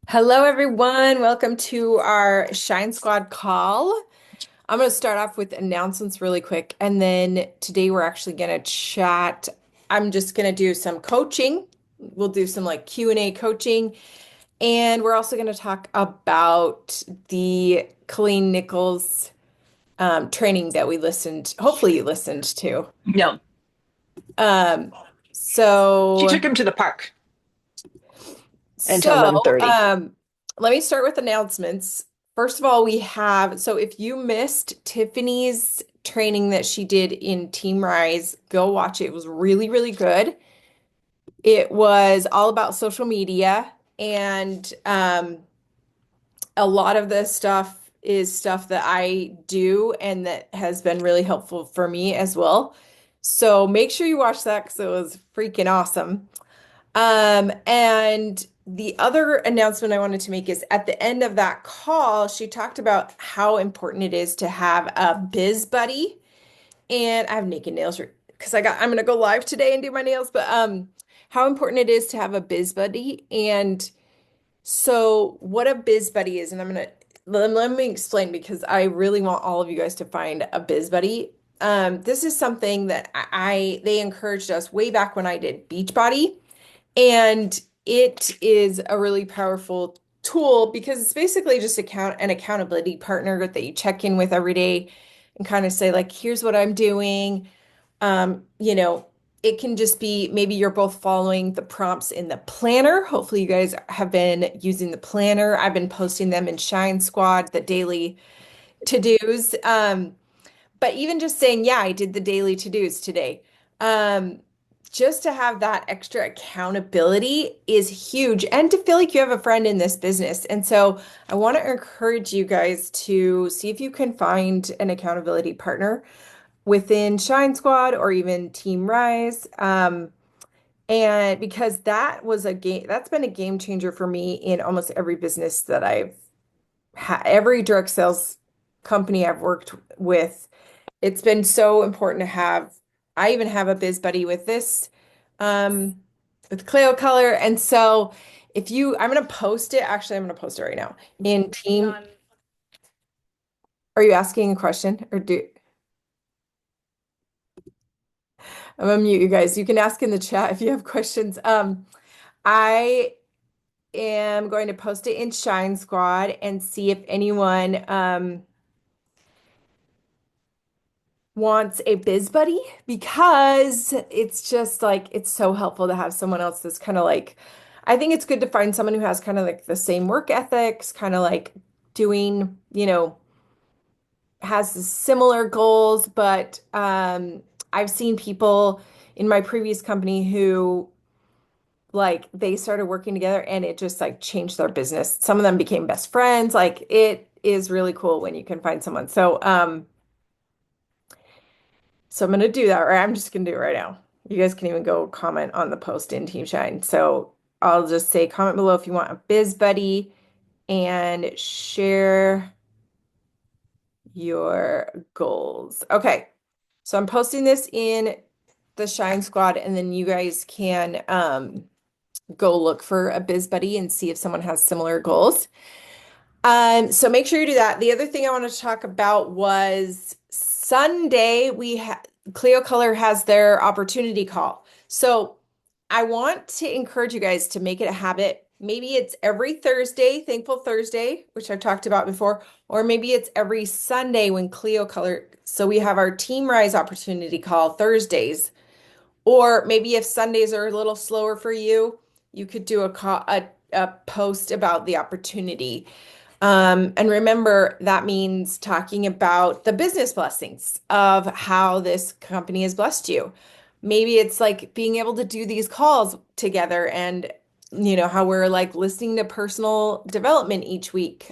Hello, everyone. Welcome to our Shine Squad call. I'm going to start off with announcements really quick, and then today we're actually going to chat. I'm just going to do some coaching. We'll do some like Q&A coaching, and we're also going to talk about the Colleen Nichols training that we listened, hopefully you listened to. No, Um, she so took him to the park until So, 11:30. let me start with announcements. First of all, so if you missed Tiffany's training that she did in Team Rise, go watch it. It was really, really good. It was all about social media, and a lot of the stuff is stuff that I do and that has been really helpful for me as well. So make sure you watch that because it was freaking awesome. And the other announcement I wanted to make is at the end of that call, she talked about how important it is to have a biz buddy. And I have naked nails because I'm gonna go live today and do my nails, but how important it is to have a biz buddy. And so what a biz buddy is, and let me explain because I really want all of you guys to find a biz buddy. This is something that they encouraged us way back when I did Beachbody. And it is a really powerful tool because it's basically just an accountability partner that you check in with every day and kind of say, like, here's what I'm doing. Um, you know, it can just be maybe you're both following the prompts in the planner. Hopefully, you guys have been using the planner. I've been posting them in Shine Squad, the daily to-dos. But even just saying, yeah, I did the daily to-dos today. Um, just to have that extra accountability is huge and to feel like you have a friend in this business. And so I want to encourage you guys to see if you can find an accountability partner within Shine Squad or even Team Rise. And because that's been a game changer for me in almost every business that I've had, every direct sales company I've worked with. It's been so important to have. I even have a biz buddy with this, um, with Kleo Kolor. And so I'm going to post it. Actually, I'm going to post it right now in team. Are you asking a question I'm gonna mute you guys. You can ask in the chat if you have questions. I am going to post it in Shine Squad and see if anyone, wants a biz buddy because it's just like it's so helpful to have someone else that's kind of like I think it's good to find someone who has kind of like the same work ethics, kind of like doing, has similar goals, but I've seen people in my previous company who like they started working together and it just like changed their business. Some of them became best friends. Like it is really cool when you can find someone. So I'm going to do that, or I'm just going to do it right now. You guys can even go comment on the post in Team Shine. So I'll just say comment below if you want a biz buddy and share your goals. Okay. So I'm posting this in the Shine Squad, and then you guys can go look for a biz buddy and see if someone has similar goals. So make sure you do that. The other thing I wanted to talk about was Sunday, Kleo Kolor has their opportunity call. So I want to encourage you guys to make it a habit. Maybe it's every Thursday, Thankful Thursday, which I've talked about before, or maybe it's every Sunday when Kleo Kolor. So we have our Team Rise opportunity call Thursdays. Or maybe if Sundays are a little slower for you, you could do a post about the opportunity. And remember, that means talking about the business blessings of how this company has blessed you. Maybe it's like being able to do these calls together and, how we're like listening to personal development each week.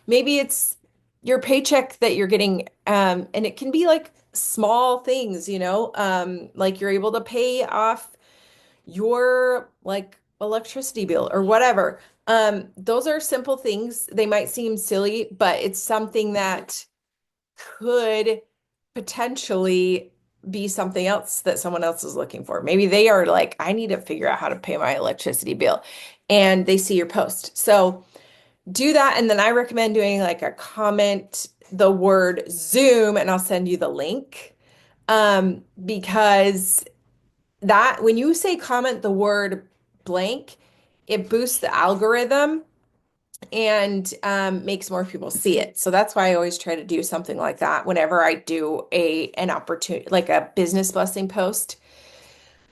Maybe it's your paycheck that you're getting, and it can be like small things, like you're able to pay off your like electricity bill or whatever. Those are simple things. They might seem silly, but it's something that could potentially be something else that someone else is looking for. Maybe they are like, I need to figure out how to pay my electricity bill, and they see your post. So do that. And then I recommend doing like a comment the word Zoom, and I'll send you the link. Because that when you say comment the word blank, it boosts the algorithm and makes more people see it. So that's why I always try to do something like that whenever I do an opportunity, like a business blessing post.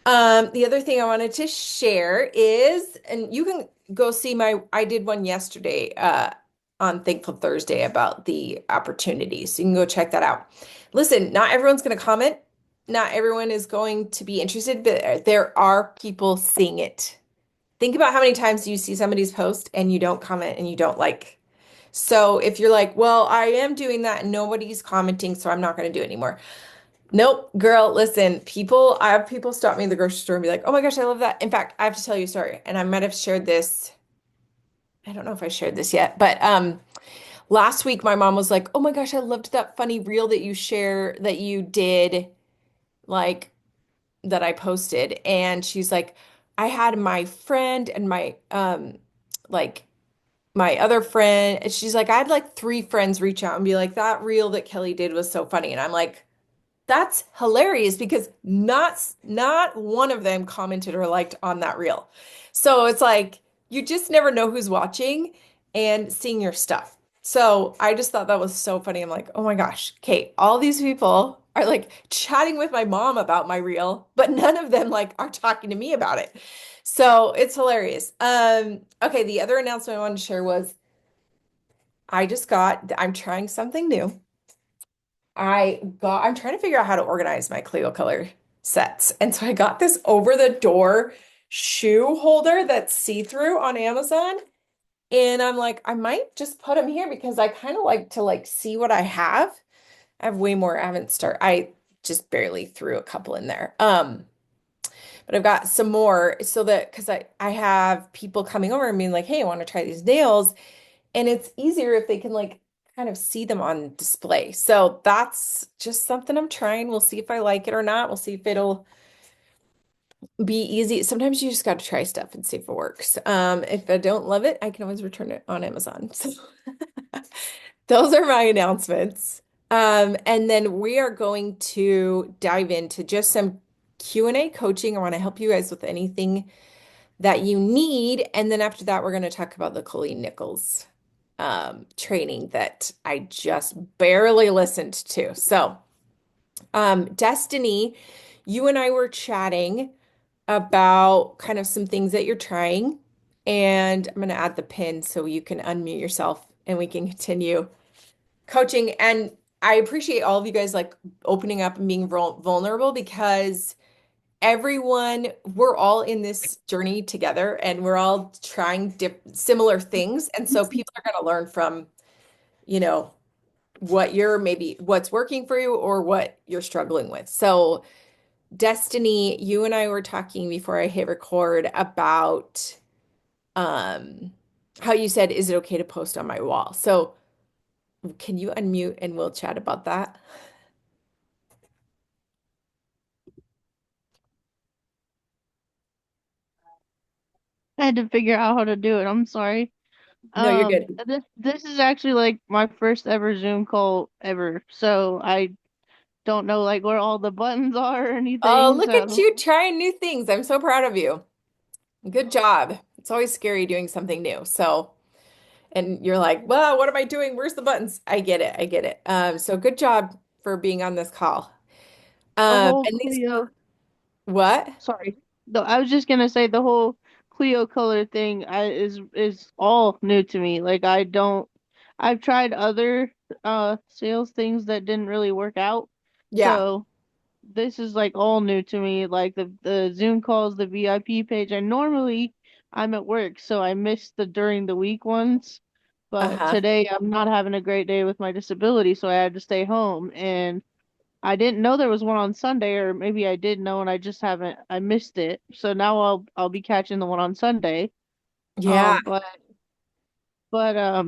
The other thing I wanted to share is, and you can go see I did one yesterday on Thankful Thursday about the opportunities. So you can go check that out. Listen, not everyone's going to comment. Not everyone is going to be interested, but there are people seeing it. Think about how many times you see somebody's post and you don't comment and you don't like. So if you're like, well, I am doing that and nobody's commenting, so I'm not going to do it anymore. Nope, girl, listen, I have people stop me in the grocery store and be like, oh my gosh, I love that. In fact, I have to tell you a story, and I might have shared this. I don't know if I shared this yet, but last week my mom was like, oh my gosh, I loved that funny reel that you did, like that I posted. And she's like, I had my friend and like my other friend, and she's like, I had like three friends reach out and be like, that reel that Kelly did was so funny. And I'm like, that's hilarious because not one of them commented or liked on that reel. So it's like you just never know who's watching and seeing your stuff. So I just thought that was so funny. I'm like, oh my gosh, Kate, all these people are like chatting with my mom about my reel, but none of them like are talking to me about it. So it's hilarious. Okay, the other announcement I wanted to share was I'm trying something new. I'm trying to figure out how to organize my Kleo Kolor sets. And so I got this over the door shoe holder that's see-through on Amazon. And I'm like, I might just put them here because I kind of like to like see what I have. I have way more. I just barely threw a couple in there. But I've got some more so that because I have people coming over and being like, hey, I want to try these nails. And it's easier if they can like kind of see them on display. So that's just something I'm trying. We'll see if I like it or not. We'll see if it'll be easy. Sometimes you just got to try stuff and see if it works. If I don't love it, I can always return it on Amazon. So those are my announcements. And then we are going to dive into just some Q&A coaching. I want to help you guys with anything that you need. And then after that, we're going to talk about the Colleen Nichols training that I just barely listened to. So, Destiny, you and I were chatting about kind of some things that you're trying, and I'm going to add the pin so you can unmute yourself and we can continue coaching. And I appreciate all of you guys like opening up and being vulnerable because we're all in this journey together and we're all trying similar things. And so people are going to learn from, you know, what's working for you or what you're struggling with. So, Destiny, you and I were talking before I hit record about um how you said, is it okay to post on my wall? So, can you unmute and we'll chat about that? I had to figure out how to do it. I'm sorry. No, you're good. This is actually like my first ever Zoom call ever, so I don't know like where all the buttons are or Oh, anything. look at So you trying new things. I'm so proud of you. Good job. It's always scary doing something new. So, and you're like, well, what am I doing? Where's the buttons? I get it. I get it. So good job for being on this call. the whole And these, Clio, what? sorry, I was just gonna say the whole Clio color thing is all new to me. Like I've tried other sales things that didn't really work out. Yeah. So this is like all new to me, like the Zoom calls, the VIP page. And normally I'm at work, so I miss the during the week ones. But Uh-huh. today I'm not having a great day with my disability, so I had to stay home. And I didn't know there was one on Sunday, or maybe I did know and I missed it. So now I'll be catching the one on Sunday. Yeah. Um, but but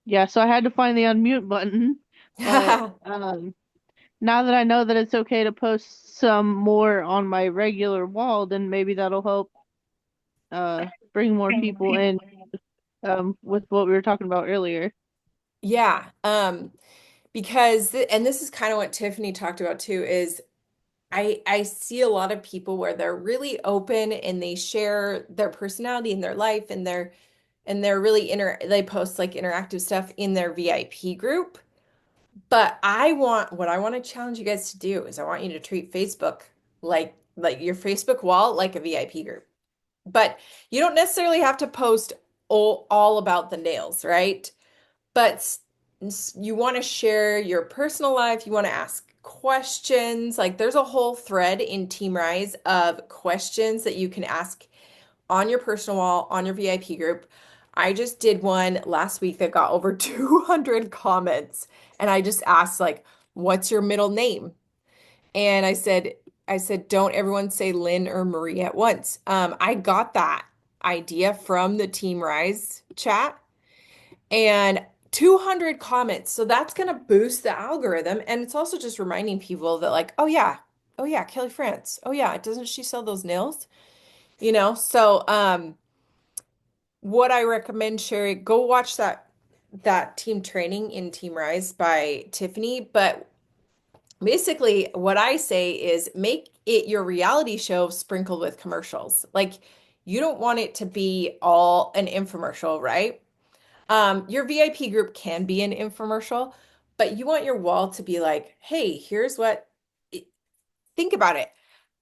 yeah, so I had to find the unmute button. But now that I know that it's okay to post some more on my regular wall, then maybe that'll help bring more people in with what we were talking about earlier. Yeah. Because and this is kind of what Tiffany talked about too, is I see a lot of people where they're really open and they share their personality and their life and they're really they post like interactive stuff in their VIP group. But what I want to challenge you guys to do is I want you to treat Facebook like your Facebook wall like a VIP group. But you don't necessarily have to post all about the nails, right? But you want to share your personal life, you want to ask questions. Like there's a whole thread in Team Rise of questions that you can ask on your personal wall, on your VIP group. I just did one last week that got over 200 comments, and I just asked like, "What's your middle name?" And I said, don't everyone say Lynn or Marie at once. I got that idea from the Team Rise chat and 200 comments. So that's going to boost the algorithm. And it's also just reminding people that, like, oh, yeah, Kelly France. Oh, yeah, doesn't she sell those nails? So what I recommend sharing, go watch that team training in Team Rise by Tiffany. But basically, what I say is make it your reality show sprinkled with commercials. Like, you don't want it to be all an infomercial, right? Your VIP group can be an infomercial, but you want your wall to be like, hey, here's what, think about it.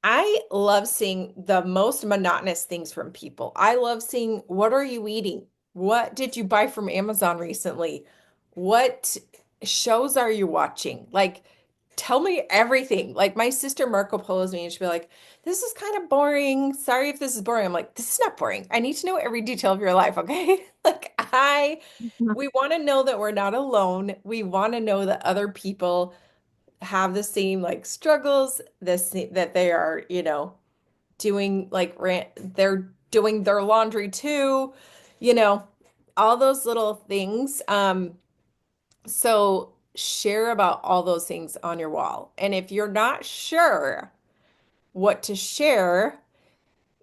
I love seeing the most monotonous things from people. I love seeing what are you eating? What did you buy from Amazon recently? What shows are you watching? Like, tell me everything. Like, my sister Marco Polo's me and she'll be like, this is kind of boring. Sorry if this is boring. I'm like, this is not boring. I need to know every detail of your life, okay? We want to know that we're not alone. We want to know that other people have the same like struggles, this that they are, doing like they're doing their laundry too, you know, all those little things. So share about all those things on your wall. And if you're not sure what to share,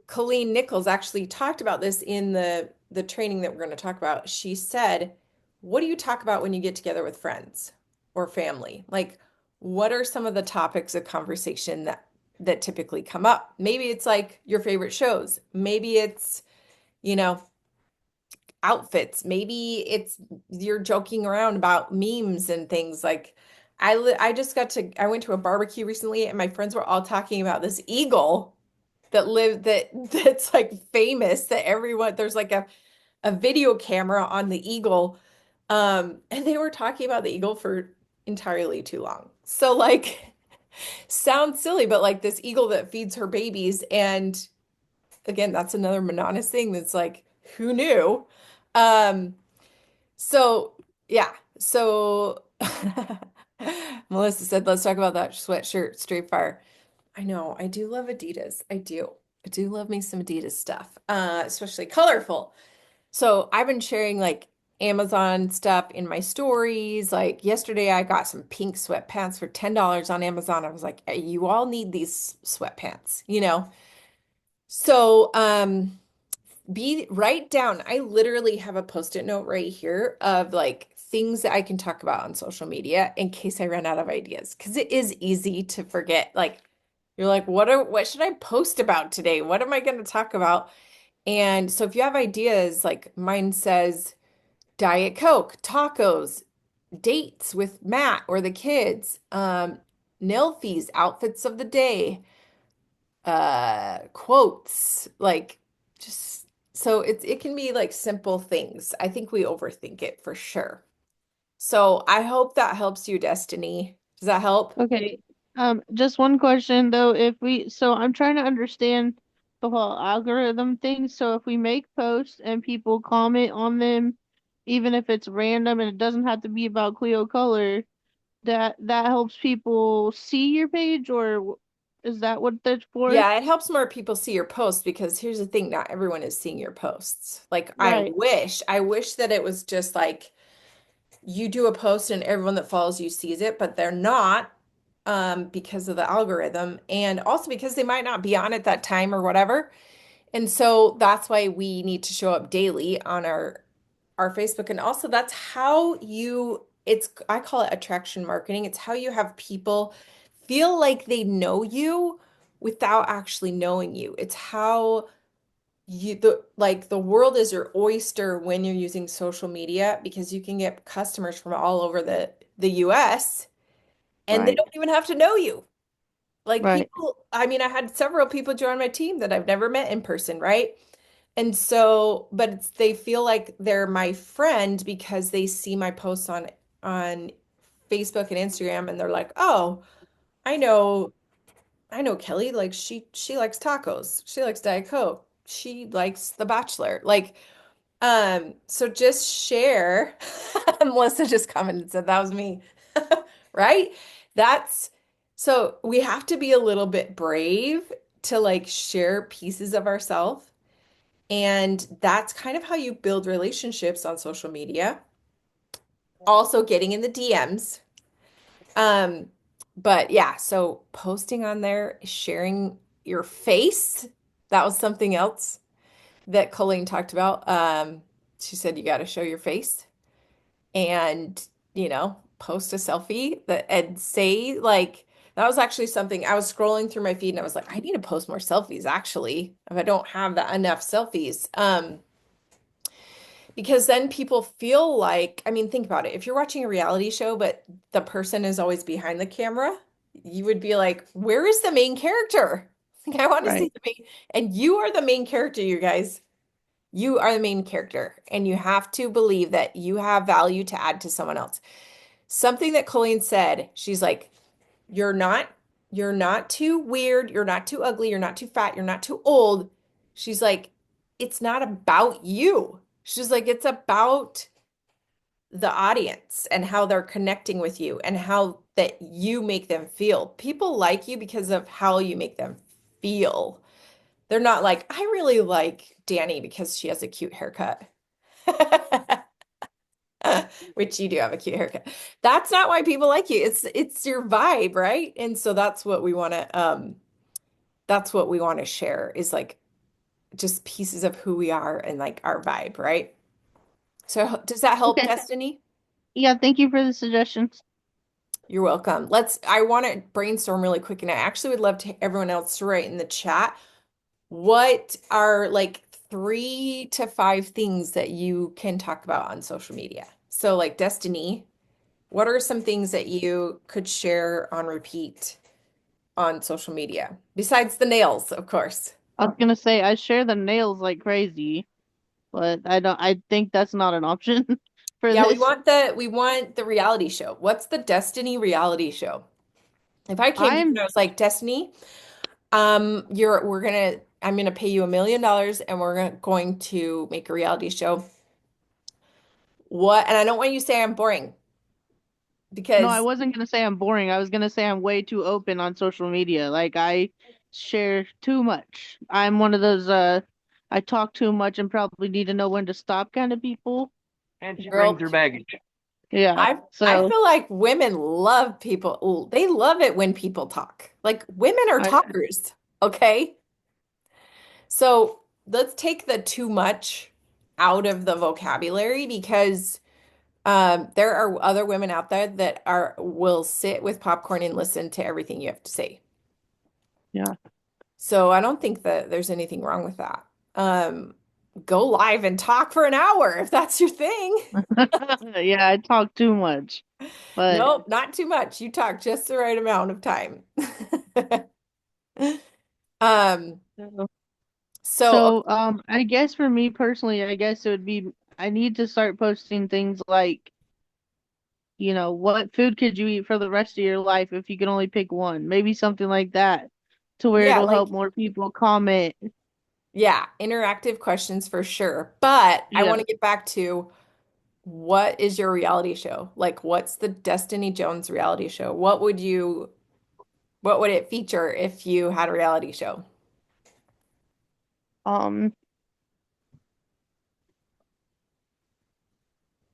Colleen Nichols actually talked about this in the training that we're going to talk about. She said, "What do you talk about when you get together with friends or family? Like, what are some of the topics of conversation that typically come up? Maybe it's like your favorite shows. Maybe it's, you know, outfits. Maybe it's you're joking around about memes and things like I went to a barbecue recently and my friends were all talking about this eagle that's like famous that everyone there's like a video camera on the eagle and they were talking about the eagle for entirely too long. So like sounds silly but like this eagle that feeds her babies and again that's another monotonous thing that's like who knew? Um so yeah. So Melissa said let's talk about that sweatshirt straight fire. I know. I do love Adidas. I do. I do love me some Adidas stuff, especially colorful. So I've been sharing like Amazon stuff in my stories. Like yesterday, I got some pink sweatpants for $10 on Amazon. I was like, "Hey, you all need these sweatpants, you know?" So, be write down. I literally have a post-it note right here of like things that I can talk about on social media in case I run out of ideas. Because it is easy to forget. Like you're like, what should I post about today? What am I going to talk about? And so if you have ideas, like mine says Diet Coke, tacos, dates with Matt or the kids, Nilfies, outfits of the day, quotes, like just so it can be like simple things. I think we overthink it for sure. So I hope that helps you, Destiny. Does that help? Okay. Just one question though. So I'm trying to understand the whole algorithm thing. So if we make posts and people comment on them, even if it's random and it doesn't have to be about Cleo Color, that helps people see your page, or is that what that's for? Yeah, it helps more people see your posts because here's the thing, not everyone is seeing your posts. Like Right. I wish that it was just like you do a post and everyone that follows you sees it, but they're not. because of the algorithm and also because they might not be on at that time or whatever. And so that's why we need to show up daily on our Facebook. And also that's how you it's I call it attraction marketing. It's how you have people feel like they know you without actually knowing you. It's how the world is your oyster when you're using social media because you can get customers from all over the US and they Right, don't even have to know you. Like right, people, I mean, I had several people join my team that I've never met in person, right? And so, but they feel like they're my friend because they see my posts on Facebook and Instagram and they're like, "Oh, I know I know Kelly, like she likes tacos. She likes Diet Coke. She likes The Bachelor." Like so just share. Melissa just commented and said that was me. Right? That's so we have to be a little bit brave to like share pieces of ourselves. And that's kind of how you build relationships on social media. Also getting in the DMs. Um, but yeah, so posting on there, sharing your face, that was something else that Colleen talked about. She said you got to show your face and, post a selfie that and say like that was actually something I was scrolling through my feed and I was like, I need to post more selfies actually, if I don't have that enough selfies. Because then people feel like, I mean, think about it. If you're watching a reality show, but the person is always behind the camera, you would be like, where is the main character? Like, I want to see right. the main, and you are the main character, you guys. You are the main character, and you have to believe that you have value to add to someone else. Something that Colleen said, she's like, you're not, you're not too weird, you're not too ugly, you're not too fat, you're not too old. She's like, it's not about you. She's like, it's about the audience and how they're connecting with you and how that you make them feel. People like you because of how you make them feel. They're not like, I really like Danny because she has a cute haircut. Which you do have a cute haircut. That's not why people like you. It's your vibe, right? And so that's what we want to share is like just pieces of who we are and like our vibe, right? So does that help, Okay. Destiny? Yeah, thank you for the suggestions. You're welcome. I want to brainstorm really quick, and I actually would love to everyone else to write in the chat. What are like 3 to 5 things that you can talk about on social media? So, like Destiny, what are some things that you could share on repeat on social media? Besides the nails, of course. I was gonna say I share the nails like crazy, but I think that's not an option for Yeah, this. we want the reality show. What's the Destiny reality show? If I came to you and I'm I was like, Destiny, I'm gonna pay you $1 million and we're going to make a reality show. What? And I don't want you to say I'm boring No, I because wasn't gonna say I'm boring. I was gonna say I'm way too open on social media. Like I share too much. I'm one of those I talk too much and probably need to know when to stop kind of people. And she brings girl, her baggage. Yeah. I So feel like women love people. They love it when people talk. Like women are I talkers, okay? So let's take the too much out of the vocabulary because there are other women out there that are will sit with popcorn and listen to everything you have to say. yeah. So I don't think that there's anything wrong with that. Um, Go live and talk for an hour if that's your thing. Yeah, I talk too much. But Nope, not too much. You talk just the right amount of time. Um, so okay, I guess for me personally, I guess it would be I need to start posting things like, what food could you eat for the rest of your life if you could only pick one? Maybe something like that to where yeah, it'll like help more people comment. yeah, interactive questions for sure. But I Yeah. want to get back to what is your reality show? Like, what's the Destiny Jones reality show? What would it feature if you had a reality show? Um,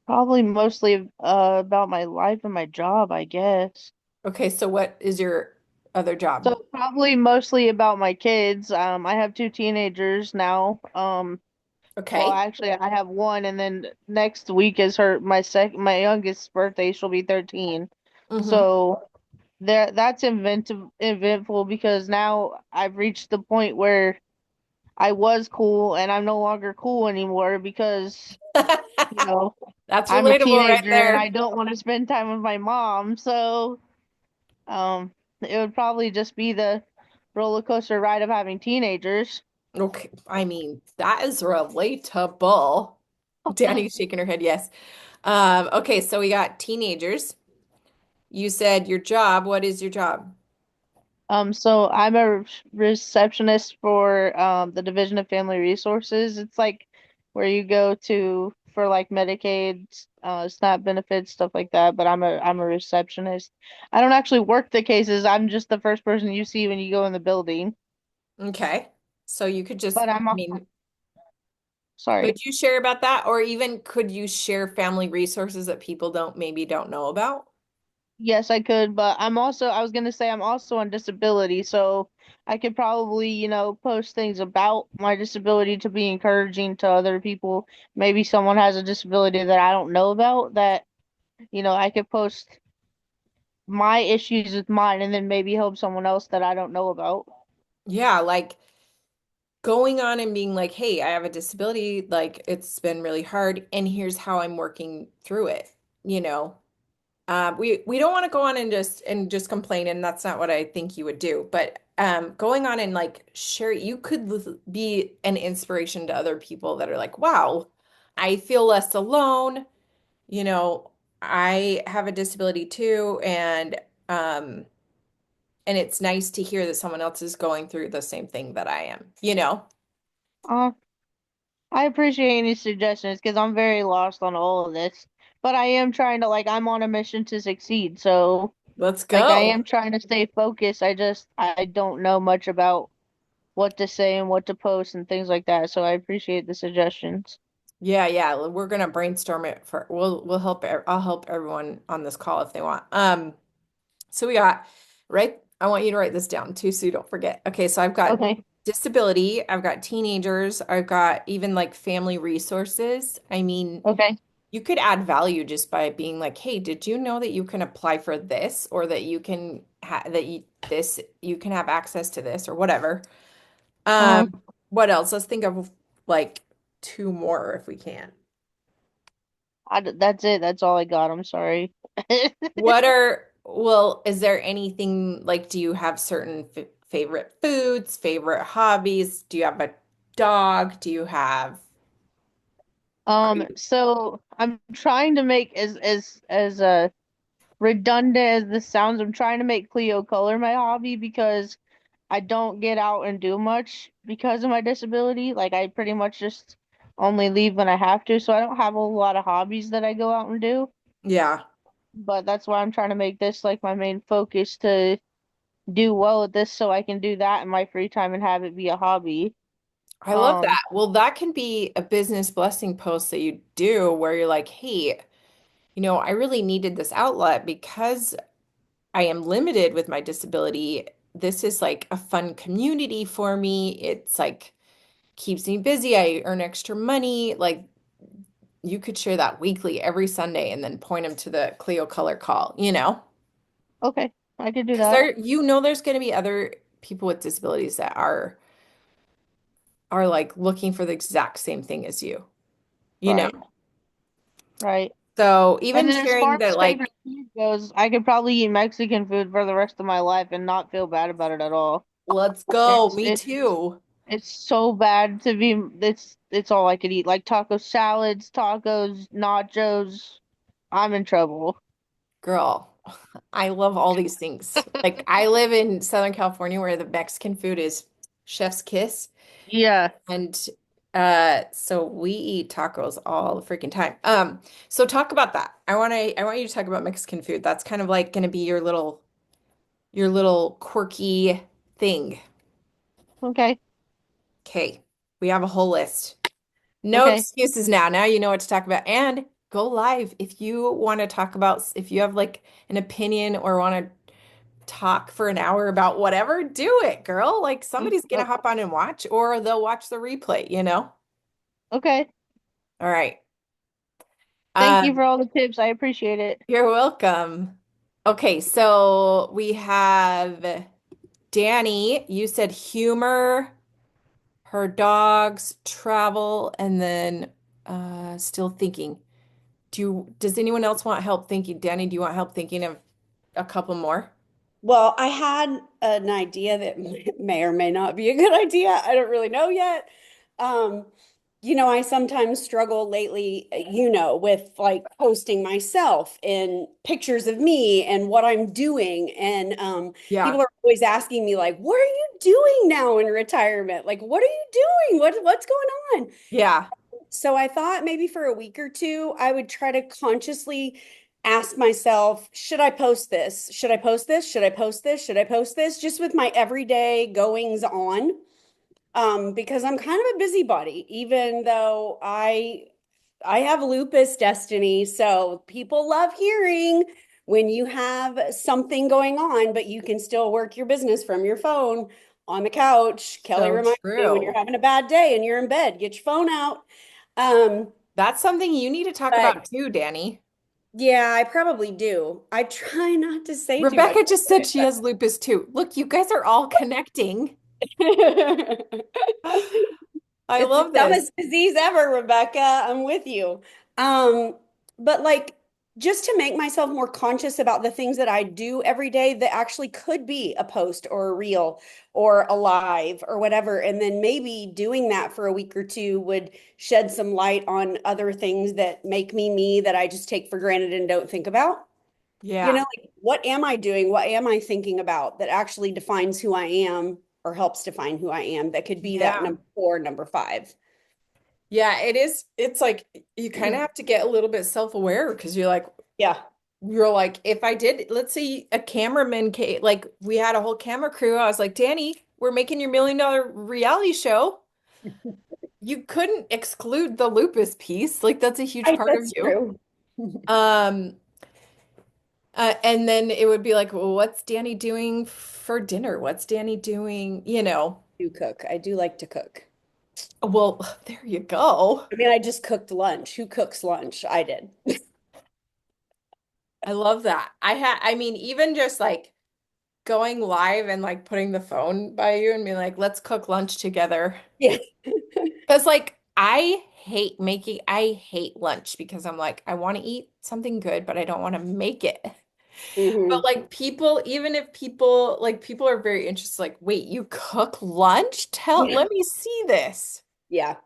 Probably mostly about my life and my job, I guess. Okay, so what is your other job? So probably mostly about my kids. I have two teenagers now. Well, Okay. actually, I have one, and then next week is my youngest's birthday. She'll be 13. Mm-hmm. So that's eventful because now I've reached the point where I was cool and I'm no longer cool anymore because, you know, That's I'm a relatable right teenager and I there. don't want to spend time with my mom. So, it would probably just be the roller coaster ride of having teenagers. Okay, I mean, that is relatable. Danny's shaking her head, yes. Okay, so we got teenagers. You said your job. What is your job? So I'm a receptionist for the Division of Family Resources. It's like where you go to for like Medicaid, SNAP benefits, stuff like that. But I'm a receptionist. I don't actually work the cases. I'm just the first person you see when you go in the building. Okay. So you could just, But I mean, sorry. could you share about that? Or even could you share family resources that people don't maybe don't know about? Yes, I could, but I was gonna say I'm also on disability, so I could probably, post things about my disability to be encouraging to other people. Maybe someone has a disability that I don't know about that, I could post my issues with mine and then maybe help someone else that I don't know about. Yeah, like going on and being like, hey, I have a disability, like it's been really hard, and here's how I'm working through it, you know. We don't want to go on and just complain, and that's not what I think you would do. But going on and like share, you could be an inspiration to other people that are like, wow, I feel less alone. You know, I have a disability too, um, and it's nice to hear that someone else is going through the same thing that I am, you know? Uh, I appreciate any suggestions because I'm very lost on all of this. But I am trying to I'm on a mission to succeed, so Let's I go. am trying to stay focused. I don't know much about what to say and what to post and things like that. So I appreciate the suggestions. Yeah, yeah, we're gonna brainstorm it for we'll help I'll help everyone on this call if they want. So we got, right? I want you to write this down too, so you don't forget. Okay, so I've got Okay. disability, I've got teenagers, I've got even like family resources. I mean, Okay. you could add value just by being like, "Hey, did you know that you can apply for this or that you can ha that you can have access to this or whatever." Um, Um, what else? Let's think of like two more if we can. that's it. That's all I got. I'm sorry. Well, is there anything like, do you have certain f favorite foods, favorite hobbies? Do you have a dog? Do you have, are you, So I'm trying to make as redundant as this sounds. I'm trying to make Cleo Color my hobby because I don't get out and do much because of my disability. Like I pretty much just only leave when I have to, so I don't have a lot of hobbies that I go out and do. yeah, But that's why I'm trying to make this like my main focus to do well at this so I can do that in my free time and have it be a hobby. I love Um, that. Well, that can be a business blessing post that you do where you're like, hey, I really needed this outlet because I am limited with my disability. This is like a fun community for me. It's like keeps me busy. I earn extra money. Like you could share that weekly every Sunday and then point them to the Clio color call, you know? okay, I could do Because that. there's going to be other people with disabilities that are like looking for the exact same thing as you know? Right, right. So And even then as sharing far that as like, favorite food goes, I could probably eat Mexican food for the rest of my life and not feel bad about it at all. let's go, It's me it's too, it's so bad to be it's all I could eat. Like taco salads, tacos, nachos. I'm in trouble. girl. I love all these things. Like I live in Southern California where the Mexican food is chef's kiss. Yeah. And so we eat tacos all the freaking time. So talk about that. I want you to talk about Mexican food. That's kind of like gonna be your little quirky thing. Okay. Okay. We have a whole list. No Okay. excuses now. Now you know what to talk about. And go live if you want to talk about if you have like an opinion or want to talk for an hour about whatever, do it, girl. Like somebody's gonna Oh, hop on and watch, or they'll watch the replay, you know? okay. All right. Thank you Um, for all the tips. I appreciate it. you're welcome. Okay, so we have Danny. You said humor, her dogs, travel, and then still thinking. Does anyone else want help thinking? Danny, do you want help thinking of a couple more? Well, I had an idea that may or may not be a good idea. I don't really know yet. Um, I sometimes struggle lately, with like posting myself and pictures of me and what I'm doing. And Yeah. people are always asking me, like, what are you doing now in retirement? Like, what are you doing? What's going on? Yeah. So I thought maybe for a week or two, I would try to consciously ask myself, should I post this? Should I post this? Should I post this? Should I post this? Just with my everyday goings on. Because I'm kind of a busybody, even though I have lupus destiny. So people love hearing when you have something going on, but you can still work your business from your phone on the couch. Kelly So reminds me when you're true. having a bad day and you're in bed, get your phone out. Um, That's something you need to talk but about too, Danny. yeah, I probably do. I try not to say too much Rebecca just said she has lupus too. Look, you guys are all connecting. I It's the love this. dumbest disease ever, Rebecca. I'm with you. Um, but like just to make myself more conscious about the things that I do every day that actually could be a post or a reel or a live or whatever. And then maybe doing that for a week or two would shed some light on other things that make me me that I just take for granted and don't think about. Yeah. Like what am I doing? What am I thinking about that actually defines who I am or helps define who I am? That could be that Yeah. number four, number five. Yeah, it is. It's like you kind of have to get a little bit self-aware because Yeah. you're like, if I did, let's say a cameraman came, like we had a whole camera crew. I was like, Danny, we're making your $1 million reality show. You couldn't exclude the lupus piece. Like that's a huge part of That's you. true. Um, and then it would be like, well, what's Danny doing for dinner? What's Danny doing? Do cook. I do like to cook. Well, there you go. I mean, I just cooked lunch. Who cooks lunch? I did. I love that. I mean, even just like going live and like putting the phone by you and being like, let's cook lunch together. Yeah. Because like I hate lunch because I'm like, I want to eat something good, but I don't want to make it. But Hmm. like people, even if people are very interested, like, wait, you cook lunch? Yeah. Let me see this. Yeah.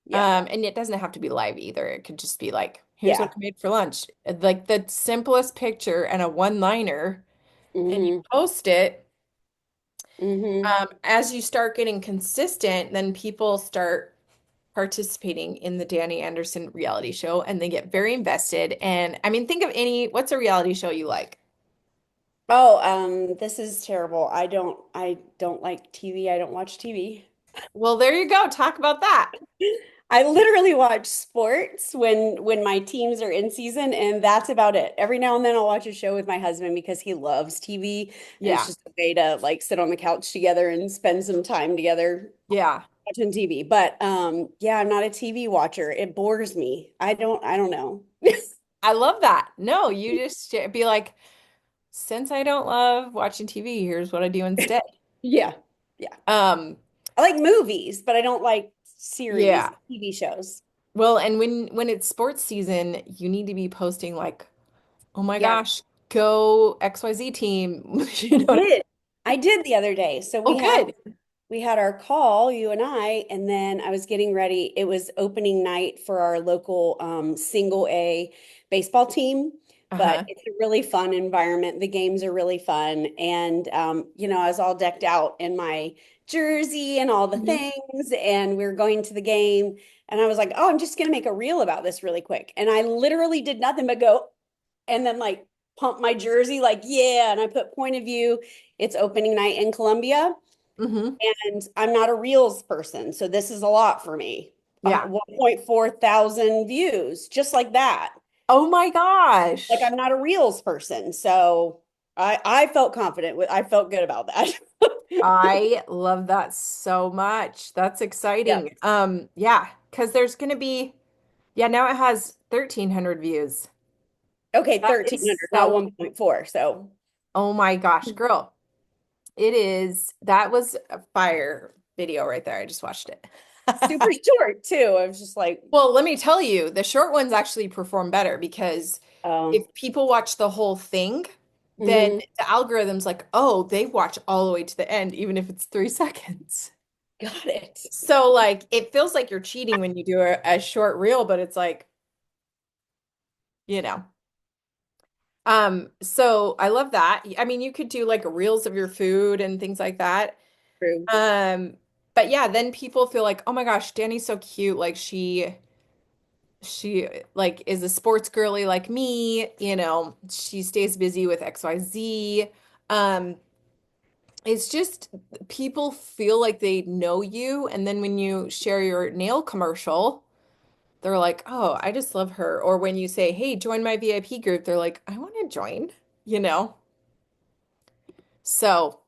Yeah. And it doesn't have to be live either. It could just be like, here's what Yeah. I made for lunch. Like the simplest picture and a one-liner, and you Hmm. post it. Hmm. As you start getting consistent, then people start participating in the Danny Anderson reality show and they get very invested. And I mean, think of what's a reality show you like? Oh, this is terrible. I don't like TV. I don't watch TV. Well, there you go. Talk about that. I literally watch sports when my teams are in season, and that's about it. Every now and then I'll watch a show with my husband because he loves TV, and it's Yeah. just a way to like sit on the couch together and spend some time together Yeah. watching TV. But yeah, I'm not a TV watcher. It bores me. I don't know. I love that. No, you just be like, since I don't love watching TV, here's what I do instead. Yeah. Yeah. Um, I like movies, but I don't like series, yeah. TV shows. Well, and when it's sports season, you need to be posting like, oh my Yeah. gosh, go XYZ team. I You know what I mean? did. I did the other day. So Oh, we had good. we had our call, you and I, and then I was getting ready. It was opening night for our local single A baseball team, but Uh-huh. it's a really fun environment. The games are really fun. And I was all decked out in my jersey and all the Hmm. things, and we were going to the game. And I was like, oh, I'm just gonna make a reel about this really quick. And I literally did nothing but go and then like pump my jersey, like, yeah. And I put point of view. It's opening night in Columbia. Hmm. And I'm not a Reels person, so this is a lot for me. Yeah. 1.4 thousand views, just like that. Oh my Like gosh. I'm not a Reels person, so I felt confident with I felt good about that. I love that so much. That's Yeah. exciting. Yeah, because there's gonna be, yeah, now it has 1,300 views. Okay, That is 1,300, not so, 1.4. So oh my gosh, girl. It is, that was a fire video right there. I just watched it. super short too. I was just like, Well, let me tell you, the short ones actually perform better because um, if people watch the whole thing, then mhm, the algorithm's like, oh, they watch all the way to the end, even if it's 3 seconds. got it. So, like, it feels like you're cheating when you do a short reel, but it's like, you know. So I love that. I mean, you could do like reels of your food and things like that. True. Um, but yeah, then people feel like, oh my gosh, Danny's so cute. Like she like is a sports girly like me, she stays busy with XYZ. Um, it's just people feel like they know you, and then when you share your nail commercial, they're like, "Oh, I just love her." Or when you say, "Hey, join my VIP group," they're like, "I want to join," you know? So,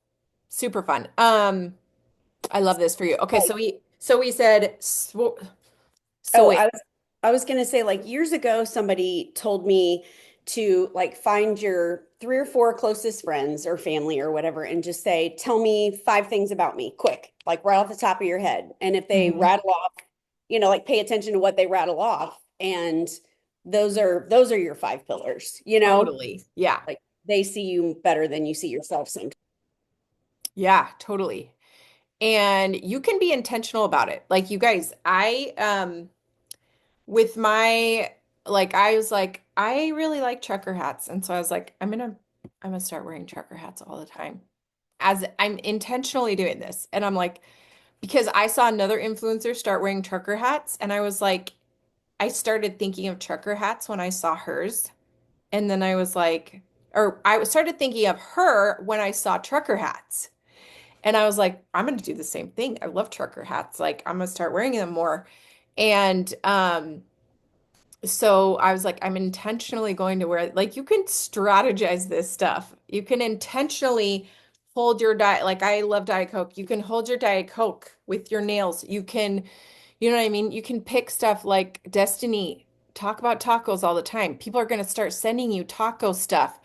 super fun. I love this for you. Okay, Oh, so we said so oh, wait. I was gonna say like years ago, somebody told me to like find your three or four closest friends or family or whatever and just say, tell me five things about me, quick, like right off the top of your head. And if they Mhm. rattle off, like pay attention to what they rattle off. And those are your five pillars, Totally. Yeah. like they see you better than you see yourself sometimes. Yeah, totally. And you can be intentional about it. Like you guys, with my like I was like I really like trucker hats, and so I was like I'm gonna start wearing trucker hats all the time. As I'm intentionally doing this, and I'm like because I saw another influencer start wearing trucker hats, and I was like I started thinking of trucker hats when I saw hers, and then I was like or I started thinking of her when I saw trucker hats. And I was like, I'm gonna do the same thing. I love trucker hats. Like I'm gonna start wearing them more. And so I was like, I'm intentionally going to wear like you can strategize this stuff. You can intentionally hold your diet. Like I love Diet Coke. You can hold your Diet Coke with your nails. You can, you know what I mean? You can pick stuff like Destiny. Talk about tacos all the time. People are going to start sending you taco stuff.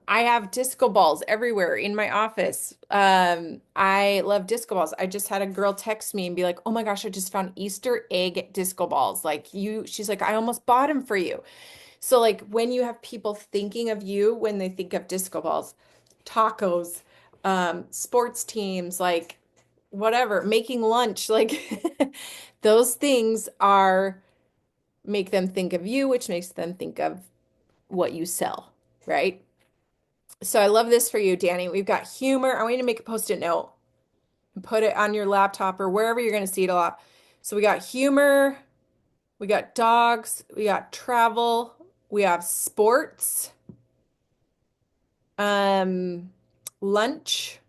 I have disco balls everywhere in my office. I love disco balls. I just had a girl text me and be like, "Oh my gosh, I just found Easter egg disco balls." She's like, "I almost bought them for you." So like when you have people thinking of you when they think of disco balls, tacos, sports teams, like whatever, making lunch, like those things are make them think of you, which makes them think of what you sell, right? So I love this for you, Danny. We've got humor. I want you to make a post-it note and put it on your laptop or wherever you're going to see it a lot. So we got humor, we got dogs, we got travel, we have sports, um, lunch.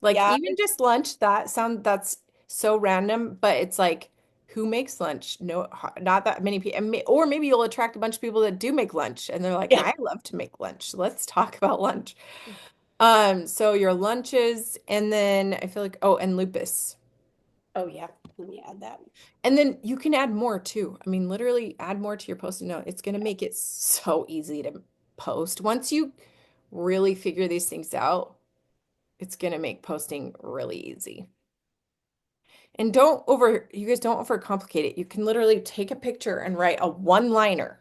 Like Yeah. even just lunch, that's so random, but it's like who makes lunch? No, not that many people. Or maybe you'll attract a bunch of people that do make lunch and they're like, Yeah. I love to make lunch. Let's talk about lunch. So your lunches, and then I feel like, oh, and lupus. Oh yeah. Let me add that. And then you can add more too. I mean, literally add more to your post-it note. It's gonna make it so easy to post. Once you really figure these things out, it's gonna make posting really easy. And you guys don't overcomplicate it. You can literally take a picture and write a one-liner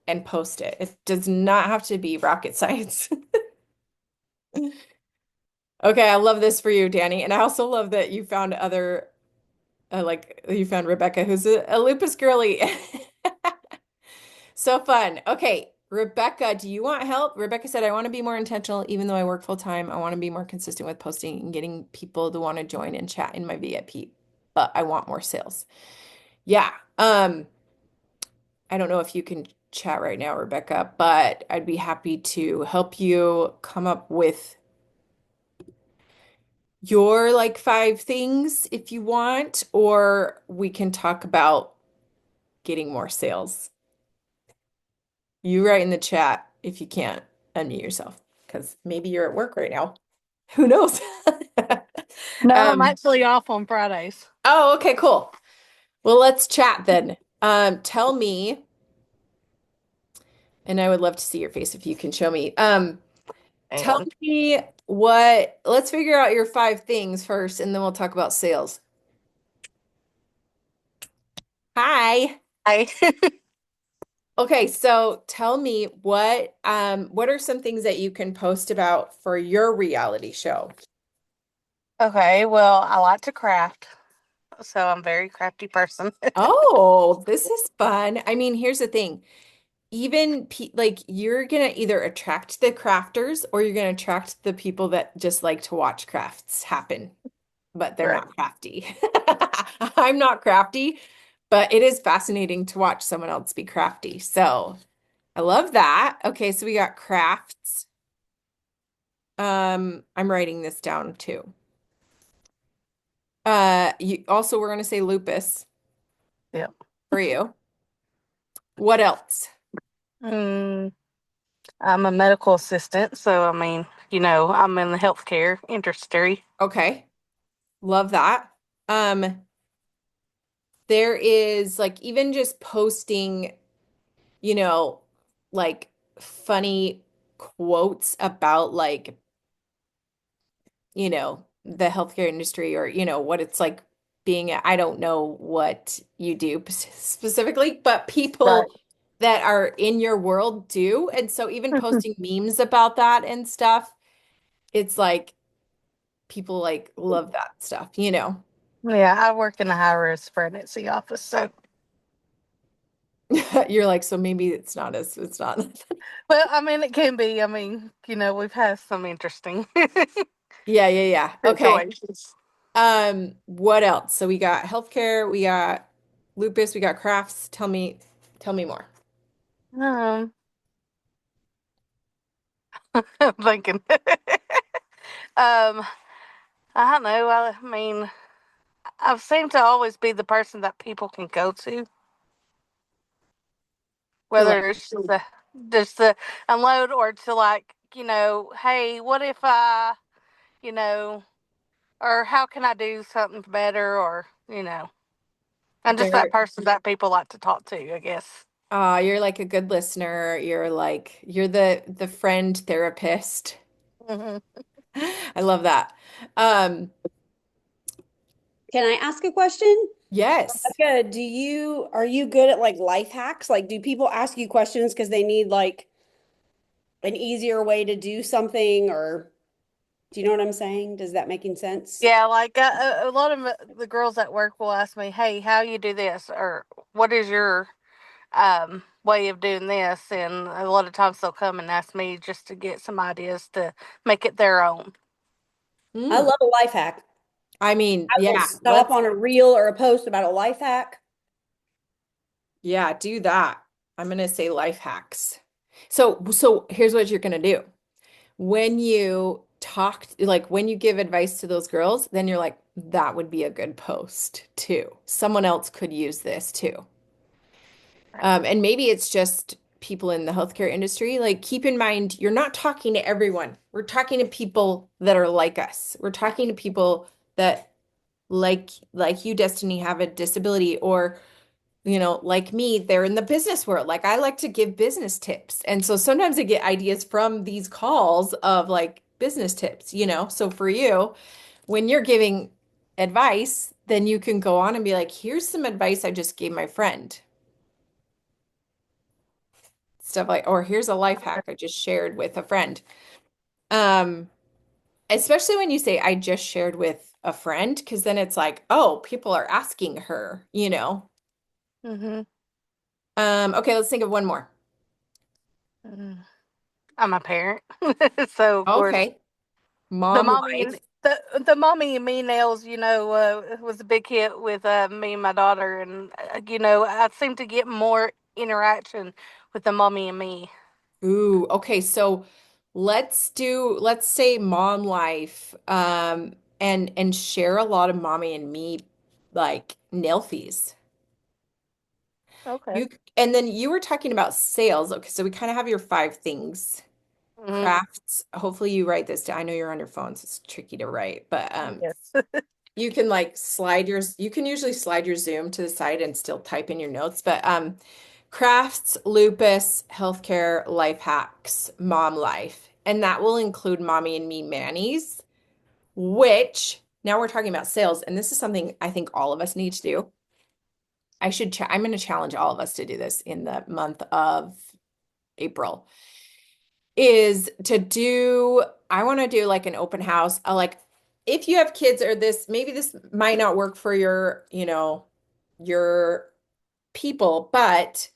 and post it. It does not have to be rocket science. Okay, I love this for you, Danny. And I also love that you found other like you found Rebecca, who's a lupus girly. So fun. Okay, Rebecca, do you want help? Rebecca said, I want to be more intentional, even though I work full time. I want to be more consistent with posting and getting people to want to join and chat in my VIP, but I want more sales. Yeah. I don't know if you can chat right now, Rebecca, but I'd be happy to help you come up with your like 5 things if you want, or we can talk about getting more sales. You write in the chat if you can't unmute yourself. because maybe you're at work right now. Who knows? No, I'm Um, actually off on Fridays. oh, okay, cool. Well, let's chat then. Tell me, and I would love to see your face if you can show me. Tell And me let's figure out your five things first, and then we'll talk about sales. Hi. I Okay, so tell me what are some things that you can post about for your reality show? okay, well, I like to craft, so I'm a very crafty person. Oh, this is fun. I mean, here's the thing. Even pe like you're gonna either attract the crafters or you're gonna attract the people that just like to watch crafts happen, but they're Right. not crafty. I'm not crafty, but it is fascinating to watch someone else be crafty. So I love that. Okay, so we got crafts. I'm writing this down too. You also we're gonna say lupus Yeah. for you. What else? Mm, I'm a medical assistant, so I mean, I'm in the healthcare industry. Okay, love that. Um, there is like even just posting, you know, like funny quotes about like, the healthcare industry or, what it's like I don't know what you do specifically, but Right. people that are in your world do. And so even posting memes about that and stuff, it's like people like love that stuff. Yeah, I work in the high risk pregnancy office, so You're like, so maybe it's not. well, I mean, it can be. I mean, we've had some interesting Yeah, yeah, yeah. Okay. situations. What else? So we got healthcare, we got lupus, we got crafts. Tell me more. Um, I'm thinking. Um, I don't know. I mean, I've seemed to always be the person that people can go to, To like, whether it's just to unload or to like, hey, what if you know, or how can I do something better, or I'm just that very, person that people like to talk to, I guess. you're like a good listener. You're the friend therapist. Hmm. I love that. Um, Can I ask a question? yes. Becca, are you good at like life hacks? Like, do people ask you questions because they need like an easier way to do something, or do you know what I'm saying? Does that making sense? Yeah, like a lot of the girls at work will ask me, "Hey, how you do this?" or "What is your way of doing this?" And a lot of times they'll come and ask me just to get some ideas to make it their own. I Mm. love a life hack. I mean, I will yeah, stop on a reel or a post about a life hack. yeah, do that. I'm gonna say life hacks. So here's what you're gonna do. When you like when you give advice to those girls, then you're like, that would be a good post too. Someone else could use this too. And maybe it's just people in the healthcare industry. Like, keep in mind, you're not talking to everyone. We're talking to people that are like us. We're talking to people that like you, Destiny, have a disability or like me, they're in the business world. Like I like to give business tips. And so sometimes I get ideas from these calls of like business tips. So for you, when you're giving advice, then you can go on and be like, here's some advice I just gave my friend. Stuff like, or here's a life hack I just shared with a friend. Um, Especially when you say I just shared with a friend, because then it's like, oh, people are asking her. Hmm. Okay, let's think of one more. I'm a parent, so of course Okay. Mom life. the mommy and me nails, was a big hit with me and my daughter, and I seem to get more interaction with the mommy and me. Ooh, okay. So let's say mom life, and share a lot of mommy and me like nailfies. Okay. You and then you were talking about sales. Okay, so we kind of have your five things. Hmm. Crafts. Hopefully you write this down. I know you're on your phones. It's tricky to write, but Yes. you can like you can usually slide your Zoom to the side and still type in your notes, but crafts, lupus, healthcare, life hacks, mom life. And that will include Mommy and Me Manny's, which now we're talking about sales, and this is something I think all of us need to do. I'm going to challenge all of us to do this in the month of April, is to do, I want to do like an open house. Like if you have kids or this, maybe this might not work for your people, but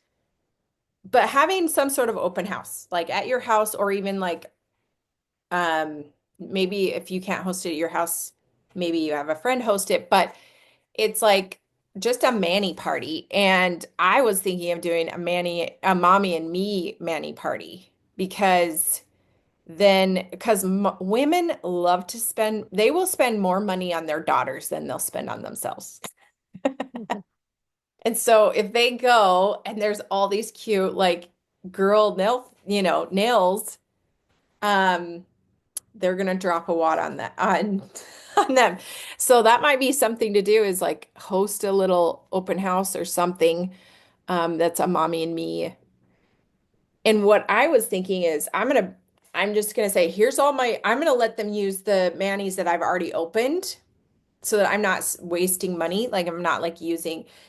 having some sort of open house, like at your house or even like um maybe if you can't host it at your house, maybe you have a friend host it, but it's like just a Manny party. And I was thinking of doing a mommy and me Manny party because because women love to spend, they will spend more money on their daughters than they'll spend on themselves. And so if they go and there's all these cute like girl nails, um, they're gonna drop a wad on that on them. So that might be something to do is like host a little open house or something that's a mommy and me. And what I was thinking is I'm just gonna say, I'm gonna let them use the manis that I've already opened so that I'm not wasting money. Like I'm not like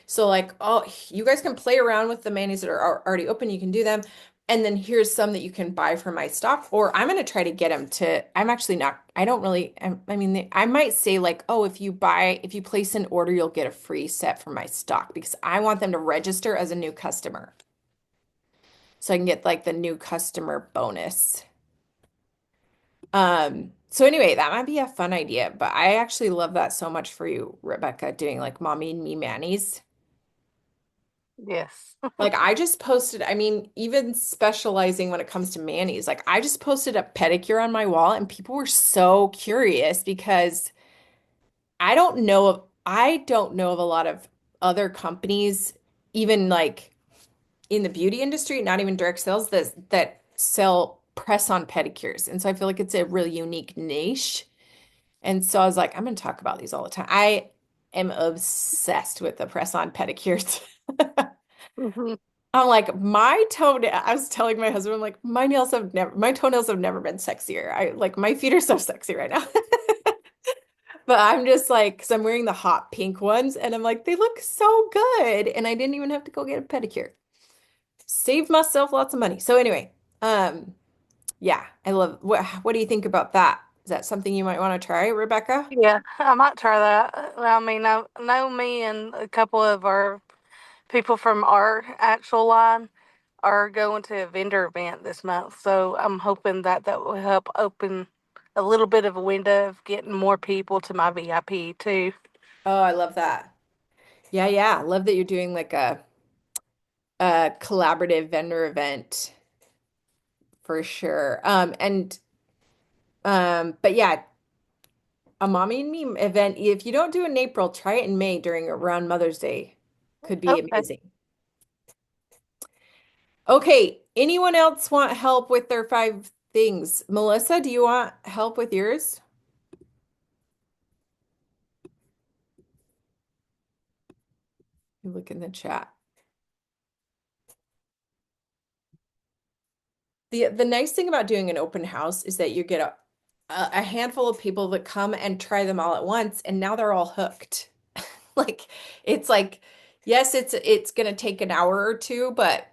so like, oh, you guys can play around with the manis that are already open. You can do them. And then here's some that you can buy from my stock. Or I'm going to try to get them I'm actually not, I don't really, I mean, I might say like, oh, if you place an order, you'll get a free set from my stock because I want them to register as a new customer. So I can get like the new customer bonus. So anyway, that might be a fun idea, but I actually love that so much for you, Rebecca, doing like mommy and me manis. Yes. Like I just posted, I mean, even specializing when it comes to manis, like I just posted a pedicure on my wall and people were so curious because I don't know of a lot of other companies, even like in the beauty industry, not even direct sales that sell press-on pedicures. And so I feel like it's a really unique niche. And so I was like, I'm going to talk about these all the time. I am obsessed with the press-on pedicures. Hmm. I'm like, I was telling my husband, I'm like, my toenails have never been sexier. I like, my feet are so sexy right now. But I'm just like, because I'm wearing the hot pink ones, and I'm like, they look so good. And I didn't even have to go get a pedicure. Saved myself lots of money. So anyway, um, yeah, what do you think about that? Is that something you might want to try, Rebecca? Yeah, I might try that. I mean, I know me and a couple of our people from our actual line are going to a vendor event this month, so I'm hoping that that will help open a little bit of a window of getting more people to my VIP too. Oh, I love that. Yeah, yeah. I love that you're doing like a collaborative vendor event for sure. But yeah, a mommy and me event. If you don't do it in April, try it in May during around Mother's Day. Could be Okay. amazing. Okay, anyone else want help with their 5 things? Melissa, do you want help with yours? You look in the chat. The nice thing about doing an open house is that you get a handful of people that come and try them all at once, and now they're all hooked. Like it's like, yes, it's gonna take an hour or two, but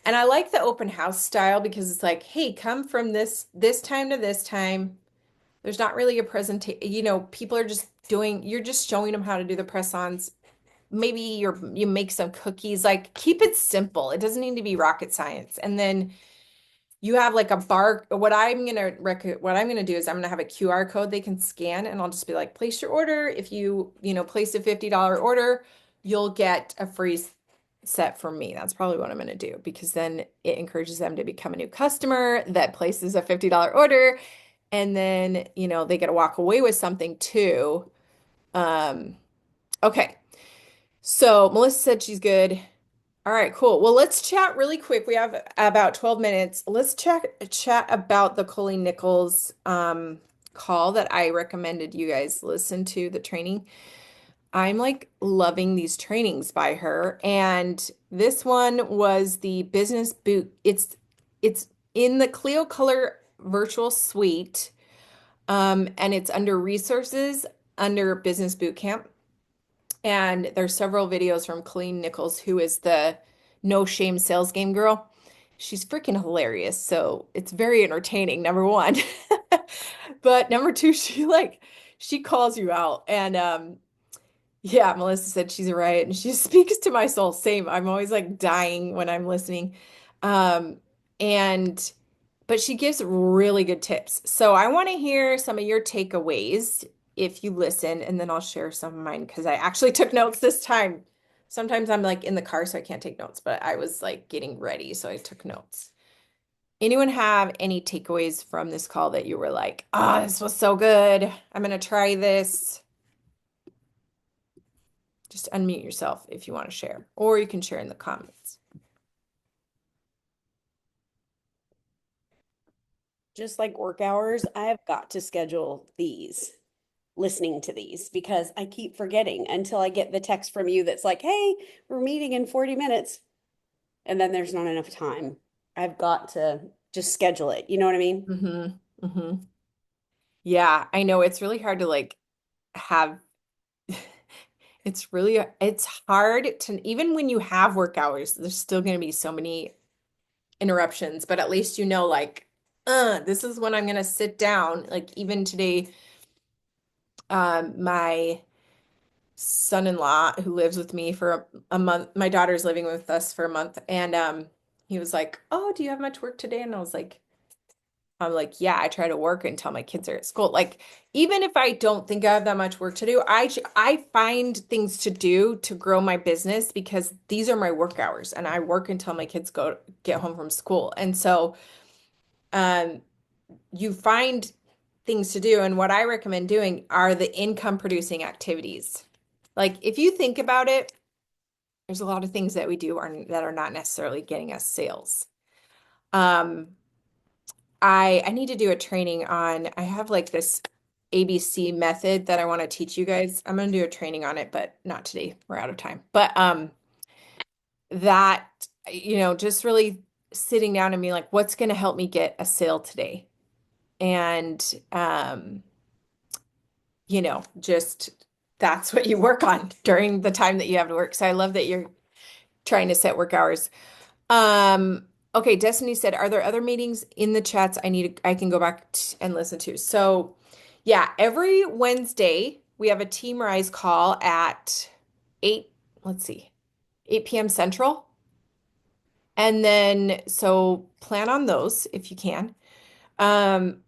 and I like the open house style because it's like, hey, come from this time to this time. There's not really a presentation, people are just you're just showing them how to do the press-ons. Maybe you make some cookies, like keep it simple. It doesn't need to be rocket science. And then you have like a bar. What I'm gonna do is I'm gonna have a QR code they can scan, and I'll just be like, place your order. If you place a $50 order, you'll get a free set from me. That's probably what I'm gonna do because then it encourages them to become a new customer that places a $50 order, and then they get to walk away with something too. Um, okay. So Melissa said she's good. All right, cool. Well, let's chat really quick. We have about 12 minutes. Let's chat about the Coley Nichols call that I recommended you guys listen to the training. I'm like loving these trainings by her. And this one was the business boot. It's in the Clio Color virtual suite. And it's under resources under business boot camp. And there's several videos from Colleen Nichols, who is the no shame sales game girl. She's freaking hilarious. So it's very entertaining, number one. But number two, she calls you out. And yeah, Melissa said she's a riot and she speaks to my soul. Same. I'm always like dying when I'm listening. Um, and but she gives really good tips. So I want to hear some of your takeaways if you listen, and then I'll share some of mine because I actually took notes this time. Sometimes I'm like in the car, so I can't take notes, but I was like getting ready, so I took notes. Anyone have any takeaways from this call that you were like, ah, this was so good. I'm gonna try this. Just unmute yourself if you want to share, or you can share in the comments. Just like work hours, I have got to schedule these, listening to these, because I keep forgetting until I get the text from you that's like, hey, we're meeting in 40 minutes. And then there's not enough time. I've got to just schedule it. You know what I mean? Mm-hmm. Mm-hmm. Yeah, I know it's really hard to like have it's hard to even when you have work hours, there's still going to be so many interruptions, but at least you know like this is when I'm going to sit down. Like even today my son-in-law who lives with me for a month, my daughter's living with us for a month, and he was like, "Oh, do you have much work today?" And I'm like, yeah, I try to work until my kids are at school. Like, even if I don't think I have that much work to do, I find things to do to grow my business because these are my work hours, and I work until my kids get home from school. And so, um, you find things to do, and what I recommend doing are the income producing activities. Like, if you think about it, there's a lot of things that we do that are not necessarily getting us sales. Um, I need to do a training on, I have like this ABC method that I want to teach you guys. I'm going to do a training on it, but not today. We're out of time. But that, just really sitting down and being like, what's going to help me get a sale today? And just that's what you work on during the time that you have to work. So I love that you're trying to set work hours. Okay, Destiny said, are there other meetings in the chats I can go back and listen to? So, yeah, every Wednesday we have a Team Rise call at 8, let's see, 8 p.m. Central. And then so plan on those if you can.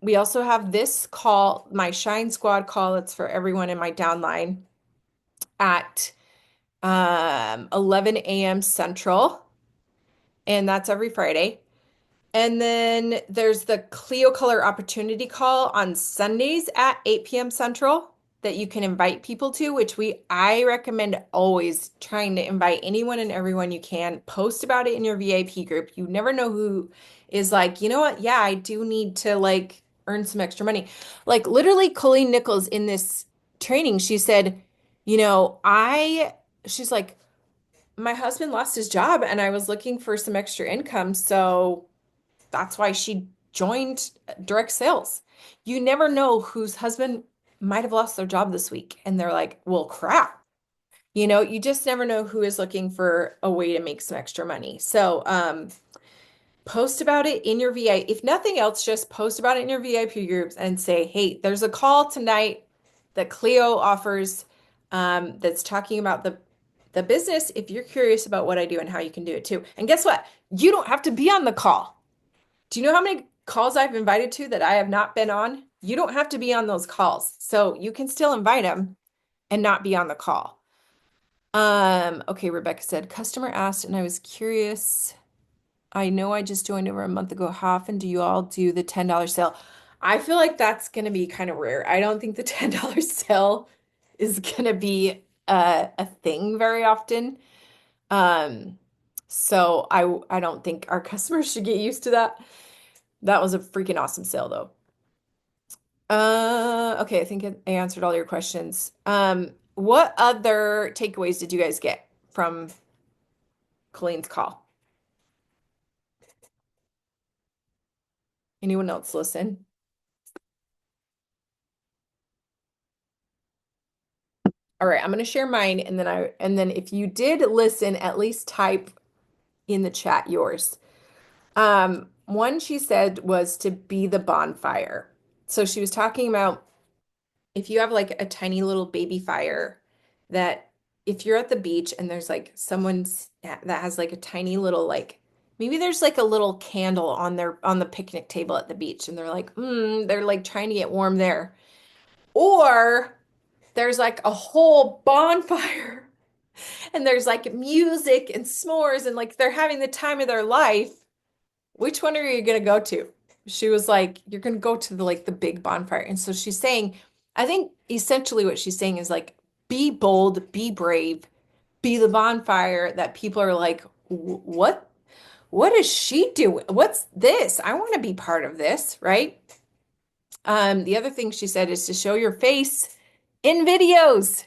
We also have this call, my Shine Squad call, it's for everyone in my downline at 11 a.m. Central, and that's every Friday. And then there's the Clio Color Opportunity Call on Sundays at 8 p.m. Central that you can invite people to, which I recommend always trying to invite anyone and everyone you can. Post about it in your VIP group. You never know who is like, you know what? Yeah, I do need to like earn some extra money. Like literally Colleen Nichols in this training, she said, she's like, my husband lost his job and I was looking for some extra income. So that's why she joined direct sales. You never know whose husband might have lost their job this week and they're like, well, crap. You just never know who is looking for a way to make some extra money. So, post about it in your VI. If nothing else, just post about it in your VIP groups and say, hey, there's a call tonight that Clio offers that's talking about the business. If you're curious about what I do and how you can do it too. And guess what? You don't have to be on the call. Do you know how many calls I've invited to that I have not been on? You don't have to be on those calls. So you can still invite them and not be on the call. Okay, Rebecca said, customer asked, and I was curious. I know I just joined over a month ago. How often do you all do the $10 sale? I feel like that's going to be kind of rare. I don't think the $10 sale is going to be a thing very often. Um, So I don't think our customers should get used to that. That was a freaking awesome sale though. Okay, I think I answered all your questions. What other takeaways did you guys get from Colleen's call? Anyone else listen? All right, I'm going to share mine and then if you did listen, at least type in the chat yours. One she said was to be the bonfire. So she was talking about if you have like a tiny little baby fire that if you're at the beach and there's like someone's that has like a tiny little like maybe there's like a little candle on the picnic table at the beach and they're like they're like trying to get warm there. Or there's like a whole bonfire and there's like music and s'mores and like they're having the time of their life. Which one are you gonna go to? She was like, you're gonna go to the big bonfire. And so she's saying, I think essentially what she's saying is like, be bold, be brave, be the bonfire that people are like, what is she doing? What's this? I want to be part of this, right? The other thing she said is to show your face in videos.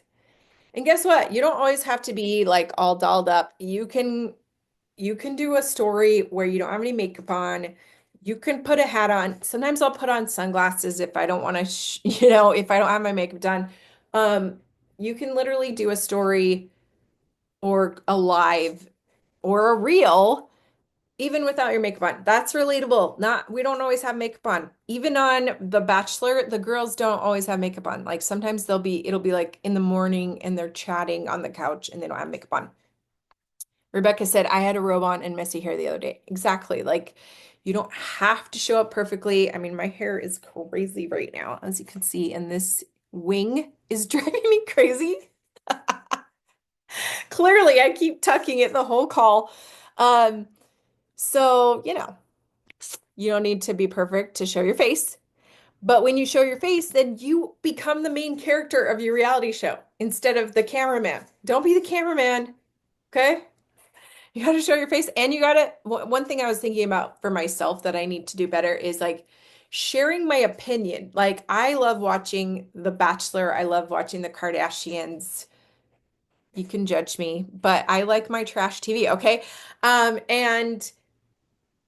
And guess what? You don't always have to be like all dolled up. You can do a story where you don't have any makeup on. You can put a hat on. Sometimes I'll put on sunglasses if I don't want to, if I don't have my makeup done. Um, you can literally do a story or a live or a reel even without your makeup on. That's relatable. Not, we don't always have makeup on. Even on The Bachelor, the girls don't always have makeup on. Like sometimes it'll be like in the morning and they're chatting on the couch and they don't have makeup on. Rebecca said, I had a robe on and messy hair the other day. Exactly. Like, you don't have to show up perfectly. I mean, my hair is crazy right now, as you can see, and this wing is driving me crazy. Clearly, I keep tucking it the whole call. Um, so, you don't need to be perfect to show your face. But when you show your face, then you become the main character of your reality show instead of the cameraman. Don't be the cameraman, okay? You got to show your face and you got to, one thing I was thinking about for myself that I need to do better is like sharing my opinion. Like I love watching The Bachelor. I love watching the Kardashians. You can judge me, but I like my trash TV, okay? And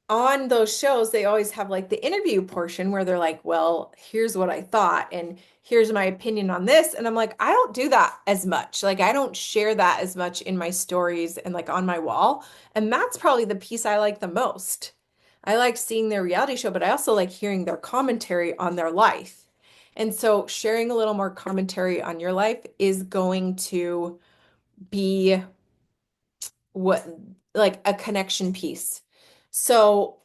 on those shows, they always have like the interview portion where they're like, well, here's what I thought, and here's my opinion on this. And I'm like, I don't do that as much. Like, I don't share that as much in my stories and like on my wall. And that's probably the piece I like the most. I like seeing their reality show, but I also like hearing their commentary on their life. And so, sharing a little more commentary on your life is going to be what, like a connection piece. So,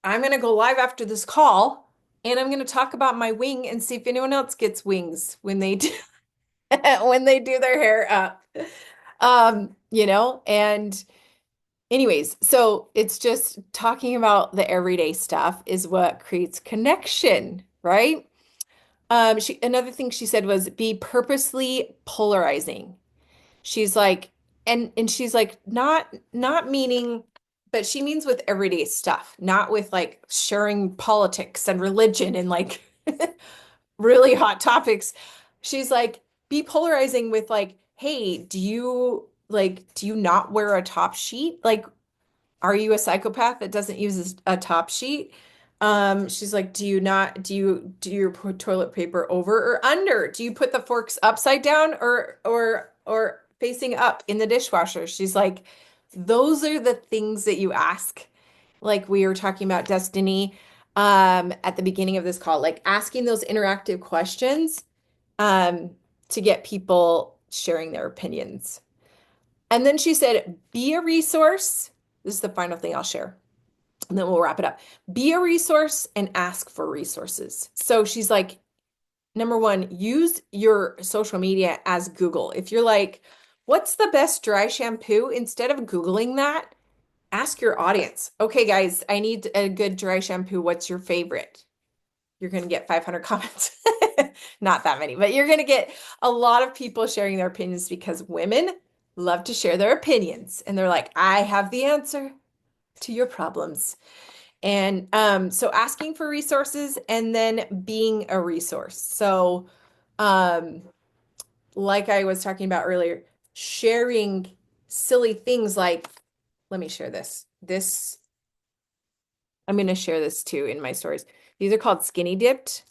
I'm going to go live after this call and I'm going to talk about my wing and see if anyone else gets wings when they do, when they do their hair up. And anyways, so it's just talking about the everyday stuff is what creates connection, right? Another thing she said was be purposely polarizing. She's like, and she's like, not meaning, but she means with everyday stuff, not with like sharing politics and religion and like really hot topics. She's like, be polarizing with like, hey, do you not wear a top sheet? Like, are you a psychopath that doesn't use a top sheet? She's like, do you put toilet paper over or under? Do you put the forks upside down or facing up in the dishwasher? She's like, those are the things that you ask. Like we were talking about Destiny at the beginning of this call, like asking those interactive questions um to get people sharing their opinions. And then she said, be a resource. This is the final thing I'll share. And then we'll wrap it up. Be a resource and ask for resources. So she's like, number one, use your social media as Google. If you're like, what's the best dry shampoo? Instead of Googling that, ask your audience. Okay, guys, I need a good dry shampoo. What's your favorite? You're going to get 500 comments. Not that many, but you're going to get a lot of people sharing their opinions because women love to share their opinions. And they're like, I have the answer to your problems. And so asking for resources and then being a resource. So, um, like I was talking about earlier, sharing silly things like, let me share this. I'm going to share this too in my stories. These are called skinny dipped.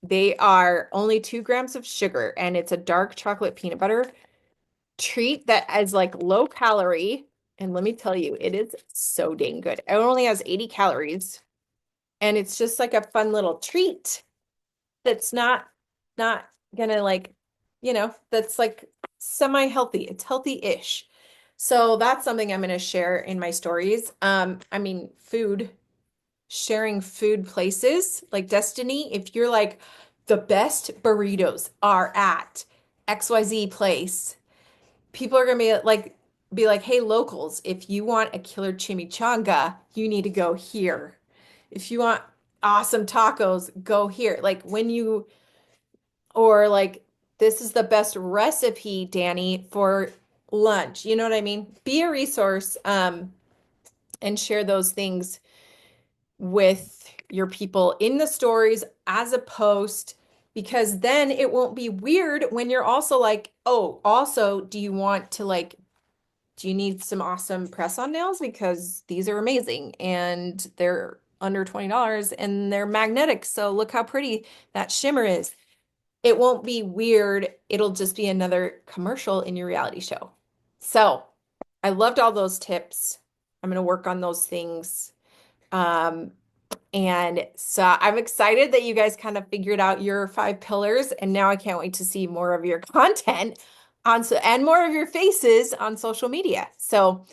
They are only 2 grams of sugar, and it's a dark chocolate peanut butter treat that is like low calorie. And let me tell you, it is so dang good. It only has 80 calories, and it's just like a fun little treat that's not gonna like, that's like semi-healthy. It's healthy-ish. So that's something I'm gonna share in my stories. I mean, sharing food places like Destiny, if you're like the best burritos are at XYZ place, people are gonna be like, hey, locals, if you want a killer chimichanga, you need to go here. If you want awesome tacos, go here. Like when you or like this is the best recipe, Danny, for lunch. You know what I mean? Be a resource, and share those things with your people in the stories as a post, because then it won't be weird when you're also like, oh, also, do you need some awesome press-on nails? Because these are amazing and they're under $20 and they're magnetic. So look how pretty that shimmer is. It won't be weird. It'll just be another commercial in your reality show. So I loved all those tips. I'm going to work on those things. Um, and so I'm excited that you guys kind of figured out your 5 pillars, and now I can't wait to see more of your content and more of your faces on social media. So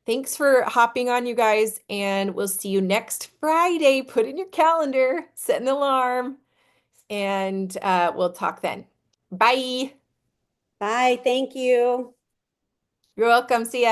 thanks for hopping on, you guys, and we'll see you next Friday. Put in your calendar, set an alarm, and we'll talk then. Bye. Bye. Thank you. You're welcome. See ya.